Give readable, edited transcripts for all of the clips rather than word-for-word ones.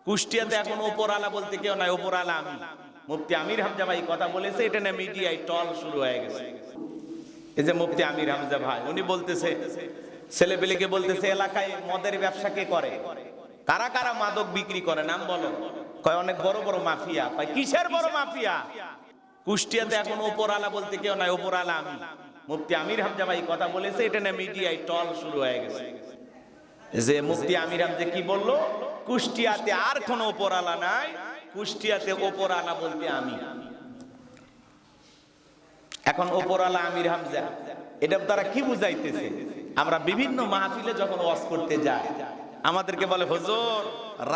কুষ্টিয়াতে এখন ওপরওয়ালা বলতে কেউ নাই, ওপরওয়ালা আমি। মুফতি আমির হামজা ভাই কথা বলেছে, এটা না মিডিয়ায় টল শুরু হয়ে গেছে। এই যে মুফতি আমির হামজা ভাই উনি বলতেছে, ছেলেপেলেকে বলতেছে এলাকায় মদের ব্যবসা কে করে, কারা কারা মাদক বিক্রি করে নাম বলো। কয় অনেক বড় বড় মাফিয়া। কয় কিসের বড় মাফিয়া? কুষ্টিয়াতে এখন ওপরওয়ালা বলতে কেউ নাই, ওপরওয়ালা আমি। মুফতি আমির হামজা ভাই কথা বলেছে, এটা না মিডিয়ায় টল শুরু হয়ে গেছে। যে মুফতি আমির হামজা কি বললো, কুষ্টিয়াতে আর কোনো ওপরওয়ালা নাই, কুষ্টিয়াতে ওপরওয়ালা বলতে আমি। এখন ওপরওয়ালা আমির হামজা এটার দ্বারা কি বুঝাইতেছে? আমরা বিভিন্ন মাহফিলে যখন ওয়াজ করতে যাই আমাদেরকে বলে হুজুর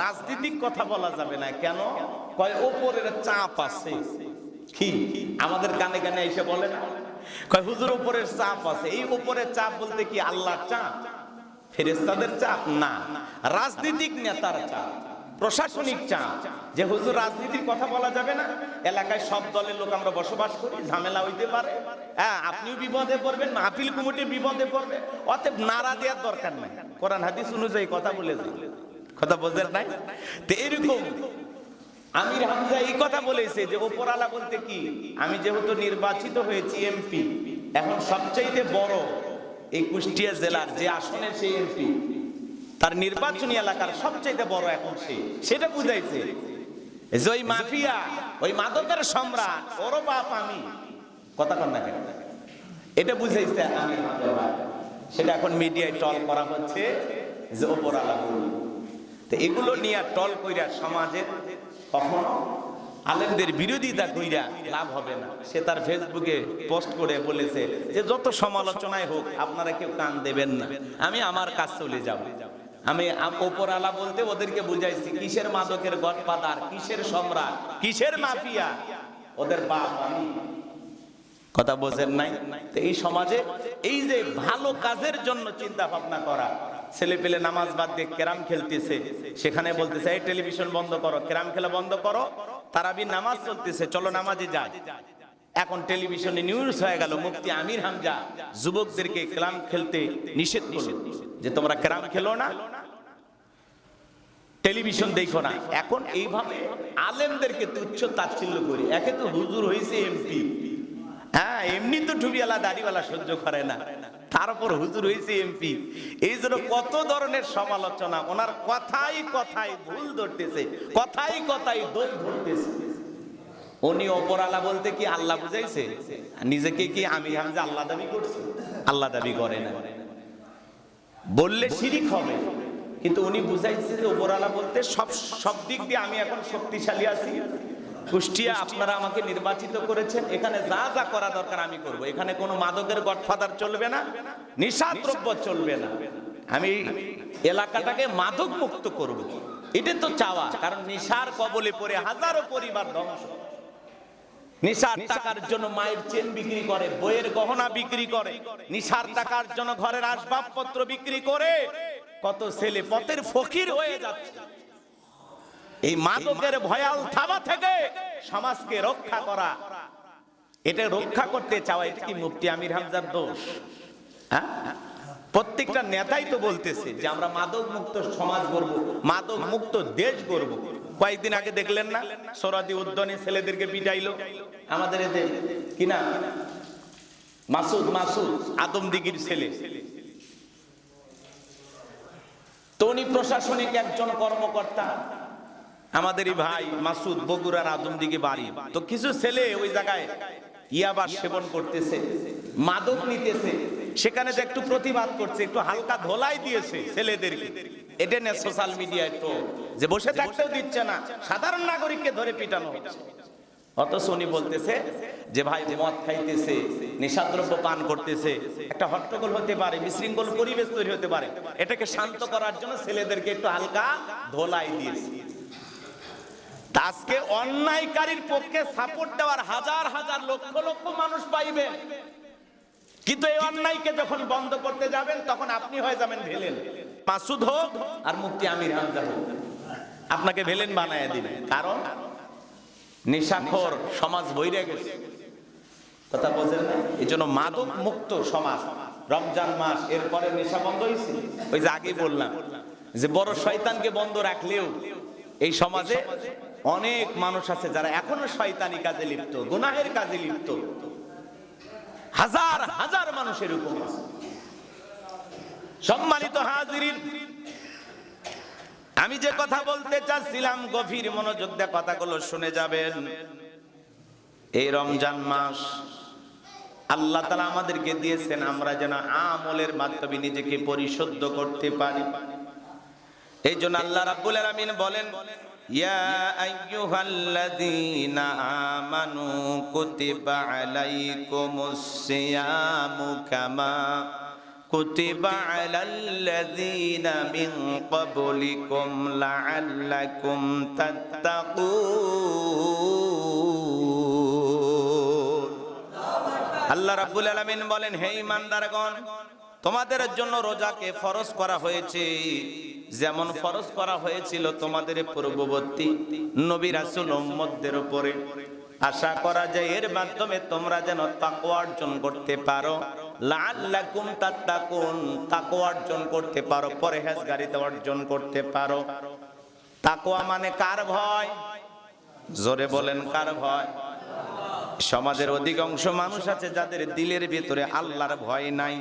রাজনৈতিক কথা বলা যাবে না কেন? কয় ওপরের চাপ আছে। কি আমাদের কানে কানে এসে বলে না? কয় হুজুর উপরের চাপ আছে। এই উপরের চাপ বলতে কি আল্লাহর চাপ, ফেরেশতাদের চাপ না, রাজনৈতিক নেতার চাপ, প্রশাসনিক চাপ। যে হুজুর রাজনীতির কথা বলা যাবে না, এলাকায় সব দলের লোক আমরা বসবাস করি, ঝামেলা হইতে পারে, হ্যাঁ আপনিও বিপদে পড়বেন, মাহফিল কমিটি বিপদে পড়বে, অতএব নারা দেওয়ার দরকার নাই, কোরআন হাদিস অনুযায়ী কথা বলে যাই। কথা বোঝেন নাই? তো এরকম আমির হামজা এই কথা বলেছে যে ওপরওয়ালা বলতে কি, আমি যেহেতু নির্বাচিত হয়েছি এমপি, এখন সবচাইতে বড় এই কুষ্টিয়া জেলার যে আসনের সেই এমপি, তার নির্বাচনী এলাকার সবচেয়ে বড় এখন সেটা বুঝাইছে। যে ওই মাফিয়া, ওই মাদকের সম্রাট, ওর বাপ আমি। কথা কন না কেন? এটা বুঝাইছে আমি। সেটা এখন মিডিয়ায় টল করা হচ্ছে যে ওপরওয়ালা বলি। তো এগুলো নিয়ে টল কইরা সমাজের কখনো আলেমদের বিরোধিতা কইরা লাভ হবে না। সে তার ফেসবুকে পোস্ট করে বলেছে যে যত সমালোচনায় হোক আপনারা কেউ কান দেবেন না, আমি আমার কাজ চলে যাব। আমি ওপরওয়ালা বলতে ওদেরকে বুঝাইছি কিসের মাদকের গডফাদার, কিসের সম্রাট, কিসের মাফিয়া, ওদের বাপ আমি। কথা বোঝেন নাই? তো এই সমাজে এই যে ভালো কাজের জন্য চিন্তা ভাবনা করা, ছেলে পেলে নামাজ বাদ দিয়ে ক্যারাম খেলতেছে, সেখানে বলতেছে এই টেলিভিশন বন্ধ করো, ক্যারাম খেলা বন্ধ করো, তারাবি নামাজ চলতেছে, চলো নামাজে যাই। এখন টেলিভিশনে নিউজ হয়ে গেল মুফতি আমির হামজা যুবকদেরকে ক্যারাম খেলতে নিষেধ করল, যে তোমরা ক্যারাম খেলো না, টেলিভিশন দেখো না। এখন এইভাবে আলেমদেরকে তুচ্ছ তাচ্ছিল্য করি। একে তো হুজুর হয়েছে এমপি, হ্যাঁ এমনি তো টুপিওয়ালা দাড়িওয়ালা সহ্য করে না, তারপর হুজুর হয়েছে এমপি। এই জন্য কত ধরনের সমালোচনা, ওনার কথাই কথাই ভুল ধরতেছে, কথাই কথাই দোষ ধরতেছে। উনি ওপরওয়ালা বলতে কি আল্লাহ বুঝাইছে, নিজেকে কি আমির হামজা আল্লাহ দাবি করছে? আল্লাহ দাবি করে না, বললে শিরিক হবে। কিন্তু উনি বুঝাইছে যে ওপরওয়ালা বলতে সব দিক দিয়ে আমি এখন শক্তিশালী আছি। কুষ্টিয়া আপনারা আমাকে নির্বাচিত করেছেন, এখানে যা যা করা দরকার আমি করব। এখানে কোনো মাদকের গডফাদার চলবে না, নিশাদ্রব্য চলবে না, আমি এলাকাটাকে মাদক মুক্ত করব। এটা তো চাওয়া, কারণ নিশার কবলে পড়ে হাজারো পরিবার ধ্বংস। নিশার টাকার জন্য মায়ের চেন বিক্রি করে, বইয়ের গহনা বিক্রি করে, নিশার টাকার জন্য ঘরের আসবাবপত্র বিক্রি করে কত ছেলে পথের ফকির হয়ে যাচ্ছে। এই মাদকের ভয়াল থাবা থেকে সমাজকে রক্ষা করা, এটা রক্ষা করতে চাওয়া, এটা কি মুফতি আমির হামজার দোষ? হ্যাঁ, প্রত্যেকটা নেতাই তো বলতেছে যে আমরা মাদক মুক্ত সমাজ গড়ব, মাদক মুক্ত দেশ গড়ব। কয়েকদিন আগে দেখলেন না সোহরাওয়ার্দী উদ্যানে ছেলেদেরকে পিটাইলো আমাদের এতে কিনা মাসুদ আদমদিঘির ছেলে। তো উনি প্রশাসনিক একজন কর্মকর্তা, আমাদেরই ভাই মাসুদ, বগুড়ার আদমদিঘি বাড়ি। তো কিছু ছেলে ওই জায়গায় ইয়াবা সেবন করতেছে, মাদক নিতেছে, সেখানে যে একটু প্রতিবাদ করছে, একটু হালকা ধোলাই দিয়েছে ছেলেদেরকে। এটা নিয়ে সোশ্যাল মিডিয়ায় তো যে বসে থাকতেও দিচ্ছে না, সাধারণ নাগরিককে ধরে পিটানো হচ্ছে। অথচ উনি বলতেছে যে ভাই মদ খাইতেছে, নেশাদ্রব্য পান করতেছে, একটা হট্টগোল হতে পারে, বিশৃঙ্খল পরিবেশ তৈরি হতে পারে, এটাকে শান্ত করার জন্য ছেলেদেরকে একটু হালকা ধোলাই দিয়েছে। আজকে অন্যায়কারীর পক্ষে সাপোর্ট দেওয়ার হাজার হাজার লক্ষ লক্ষ মানুষ পাইবেন, কিন্তু এই অন্যায়কে যখন বন্ধ করতে যাবেন তখন আপনি হয়ে যাবেন ভিলেন। মাসুদ হোক আর মুফতি আমির হামজা হোক, আপনাকে ভিলেন বানায় দিবে, কারণ নেশাখোর সমাজ বইরে গেছে। কথা বোঝেন না? এই জন্য মাদক মুক্ত সমাজ, রমজান মাস এরপরে নেশা বন্ধ হয়েছে। ওই যে আগে বললাম যে বড় শয়তানকে বন্ধ রাখলেও এই সমাজে অনেক মানুষ আছে যারা এখনো শয়তানি কাজে লিপ্ত, গুনাহের কাজে লিপ্ত, হাজার হাজার মানুষের এরকম আছে। সম্মানিত হাজিরিন, আমি যে কথা বলতে চাচ্ছিলাম গভীর মনোযোগ দিয়ে কথাগুলো শুনে যাবেন। এই রমজান মাস আল্লাহ তাআলা আমাদেরকে দিয়েছেন আমরা যেন আমলের মাধ্যমে নিজেকে পরিশুদ্ধ করতে পারি। এই জন্য আল্লাহ রাব্বুল আলামিন বলেন, ইয়া আইয়ুহাল্লাযীনা আমানু কুতিবা আলাইকুমুস সিয়ামু কামা কুতিবা আলাল্লাযীনা মিন ক্বাবলিকুম লাআল্লাকুম তাত্তাকুন। আল্লাহ রাব্বুল আলামিন বলেন, হে ঈমানদারগণ, তোমাদের জন্য রোজাকে ফরজ করা হয়েছে যেমন ফরজ করা হয়েছিল তোমাদের পূর্ববর্তী নবী রাসূল উম্মতদের উপরে। আশা করা যায় এর মাধ্যমে তোমরা যেন তাকওয়া অর্জন করতে পারো, লাআল্লাকুম তাত্তাকুন, তাকওয়া অর্জন করতে পারো, পরহেজগারিতা অর্জন করতে পারো। তাকওয়া মানে কার ভয়? জোরে বলেন, কার ভয়? সমাজের অধিকাংশ মানুষ আছে যাদের দিলের ভিতরে আল্লাহর ভয় নাই।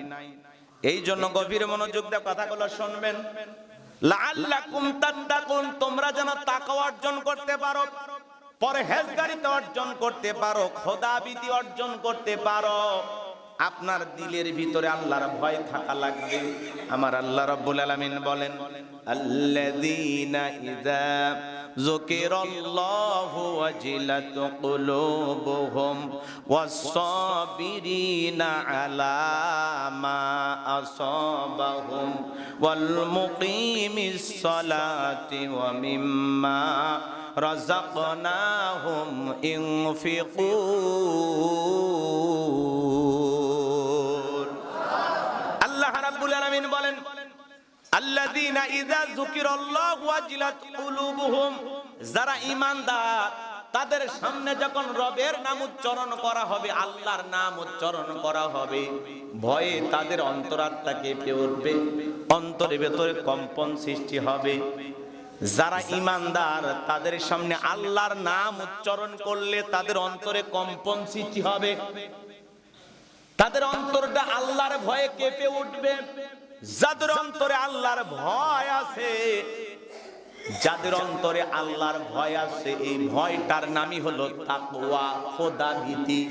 এই জন্য গভীর মনোযোগ দিয়ে কথাগুলো শুনবেন। লাআল্লাকুম তাত্তাকুন, তোমরা যেন তাকওয়া অর্জন করতে পারো, পরহেজগারিতা অর্জন করতে পারো, খোদাভীতি অর্জন করতে পারো। আপনার দিলের ভিতরে আল্লাহর ভয় থাকা লাগবে। আমার আল্লাহ রাব্বুল আলামিন বলেন, আল্লাযীনা ইযা যুকিরাল্লাহু ওয়াজিলাত কুলুবুহুম ওয়াস-সাবিরিনা আলা মা আসাবাহুম ওয়াল মুকিমিস সালাতি ওয়া মিম্মা রাযাকনাহুম ইনফিকুন। আল্লাহ রাব্বুল আলামিন বলেন, আল্লাযীনা ইযা যুকিরাল্লাহু ওয়াজিলাত কুলুবুহুম, যারা ঈমানদার তাদের সামনে যখন রবের নাম উচ্চারণ করা হবে, আল্লাহর নাম উচ্চারণ করা হবে, ভয়ে তাদের অন্তরাত্মা কেঁপে উঠবে, অন্তরের ভেতরে কম্পন সৃষ্টি হবে। যারা ঈমানদার তাদের সামনে আল্লাহর নাম উচ্চারণ করলে তাদের অন্তরে কম্পন সৃষ্টি হবে, তাদের অন্তরটা আল্লাহর ভয়ে কেঁপে উঠবে। যাদের অন্তরে আল্লাহর ভয় আছে, যাদের অন্তরে আল্লাহর ভয় আছে, এই ভয়টার নামই হলো তাকওয়া, খোদাভীতি।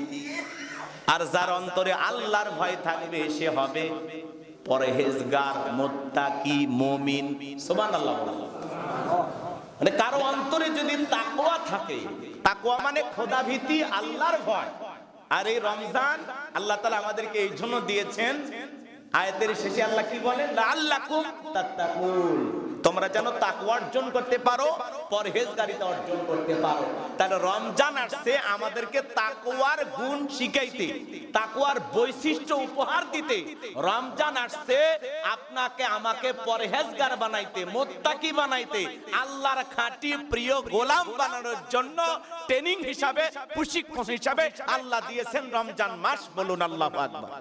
আর যার অন্তরে আল্লাহর ভয় থাকবে সে হবে পরহেজগার, মুত্তাকি, মুমিন। সুবহানাল্লাহ। মানে কারো অন্তরে যদি তাকওয়া থাকে, তাকওয়া মানে খোদাভীতি, আল্লাহর ভয়। আর এই রমজান আল্লাহ তাআলা আমাদেরকে এই জন্য দিয়েছেন, আয়াতের শেষে আল্লাহ কি বলেন, লাআল্লাকুম তাত্তাকুন, তোমরা যেন তাকওয়া অর্জন করতে পারো, পরহেজগারিতা অর্জন করতে পারো। তাহলে রমজান আসছে আমাদেরকে তাকওয়ার গুণ শিখাইতে, তাকওয়ার বৈশিষ্ট্য উপহার দিতে। রমজান আসছে আপনাকে আমাকে পরহেজগার বানাইতে, মুত্তাকি বানাইতে, আল্লাহর খাঁটি প্রিয় গোলাম বানানোর জন্য ট্রেনিং হিসাবে, প্রশিক্ষণ হিসাবে আল্লাহ দিয়েছেন রমজান মাস। বলুন আল্লাহু আকবার।